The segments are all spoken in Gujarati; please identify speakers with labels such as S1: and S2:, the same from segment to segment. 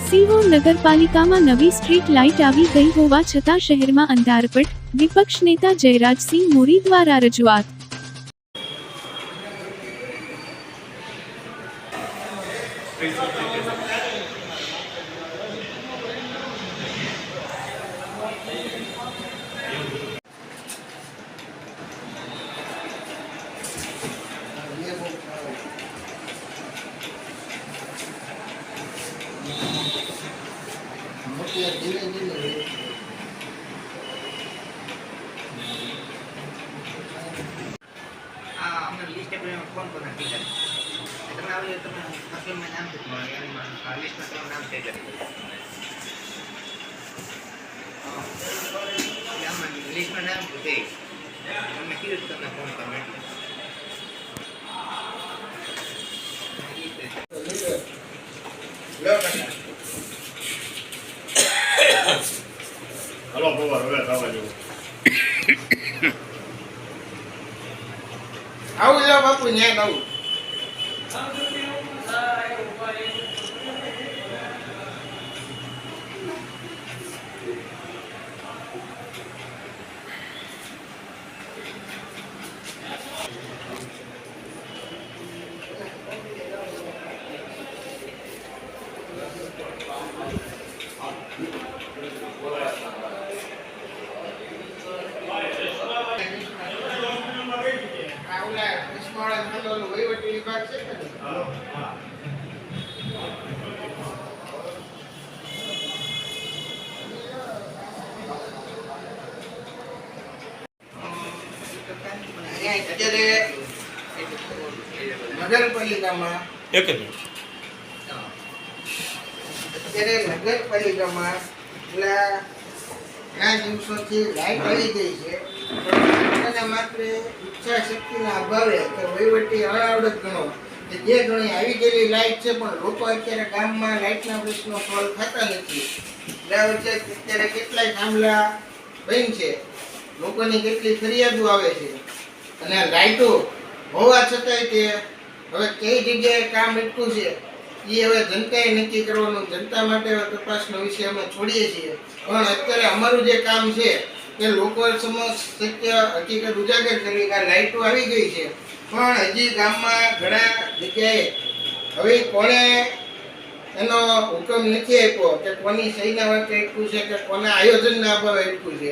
S1: સિહોર નગરપાલિકામાં નવી સ્ટ્રીટ લાઇટ આવી ગઈ હોવા છતાં શહેરમાં અંધારપટ, વિપક્ષ નેતા જયરાજસિંહ મોરી દ્વારા રજૂઆત।
S2: फोन करना ठीक है તમે આવો તમે ફસલ માં નામ પૂછો એની લિસ્ટ માં તમારું નામ છે એટલે આમાં લિસ્ટ માં નામ પૂછે તમે કીધું તમને ફોન કરવા
S3: હલો બોવા હવે ખાવા જેવું
S2: આવું લો બાપુ ન્યા આવું નગરપાલિકામાં ઘણા દિવસોથી લાઈટ આવી ગઈ છે અને માત્ર ઈચ્છા શક્તિના અભાવે કે વહીવટી અનાવડત ગણો કે જે ઘણી આવી ગયેલી લાઈટ છે પણ લોકો અત્યારે ગામમાં લાઈટના પ્રશ્નો સોલ્વ થતા નથી। અત્યારે કેટલાય થાંભલા બંધ છે, લોકોની કેટલી ફરિયાદો આવે છે અને લાઈટો હોવા છતાંય તે હવે કઈ જગ્યાએ કામ અટકું છે એ હવે જનતાએ નક્કી કરવાનું, જનતા માટે તપાસનો વિષય અમે છોડીએ છીએ। પણ અત્યારે અમારું જે કામ છે કે લોકો સમક્ષ સત્ય હકીકત ઉજાગર કરવી કે લાઈટો આવી ગઈ છે પણ હજી ગામમાં ઘણા જગ્યાએ હવે કોણે એનો હુકમ નથી આપ્યો કે કોની સહીના વાંકે અટકું છે કે કોના આયોજનના અભાવે અટકું છે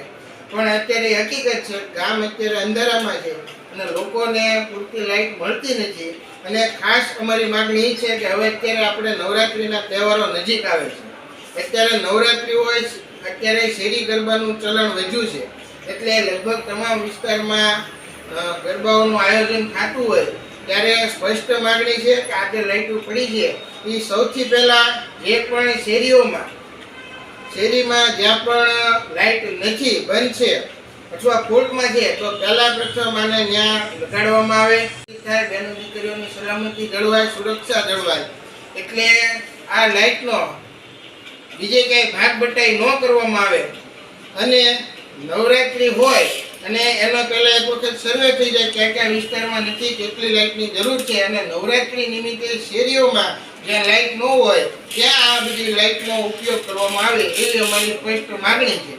S2: પણ અત્યારે હકીકત છે ગામ અત્યારે અંધારામાં છે અને લોકોને પૂરતી લાઈટ મળતી નથી। અને ખાસ અમારી માંગણી એ છે કે હવે અત્યારે આપણે નવરાત્રિના તહેવારો નજીક આવે છે, અત્યારે નવરાત્રિ હોય, અત્યારે શેરી ગરબાનું ચલણ વધ્યું છે એટલે લગભગ તમામ વિસ્તારમાં ગરબાઓનું આયોજન થતું હોય ત્યારે સ્પષ્ટ માંગણી છે કે આજે લાઈટો પડી છે એ સૌથી પહેલાં જે પણ શેરીમાં જ્યાં પણ લાઈટ નથી, બંધ છે અથવા ફોલ્ટમાં છે તો પહેલા પ્રથમ આને ત્યાં લગાડવામાં આવે, બહેનો દીકરીઓની સલામતી જળવાય, સુરક્ષા જળવાય। એટલે આ લાઈટનો બીજે ક્યાંય ભાગ બટાઈ ન કરવામાં આવે અને નવરાત્રિ હોય અને એનો પહેલાં એક વખત સર્વે થઈ જાય ક્યાં ક્યાં વિસ્તારમાં નથી, કેટલી લાઈટની જરૂર છે અને નવરાત્રિ નિમિત્તે શેરીઓમાં જ્યાં લાઈટ ન હોય ત્યાં આ બધી લાઈટનો ઉપયોગ કરવામાં આવે એવી અમારી સ્પષ્ટ માગણી છે।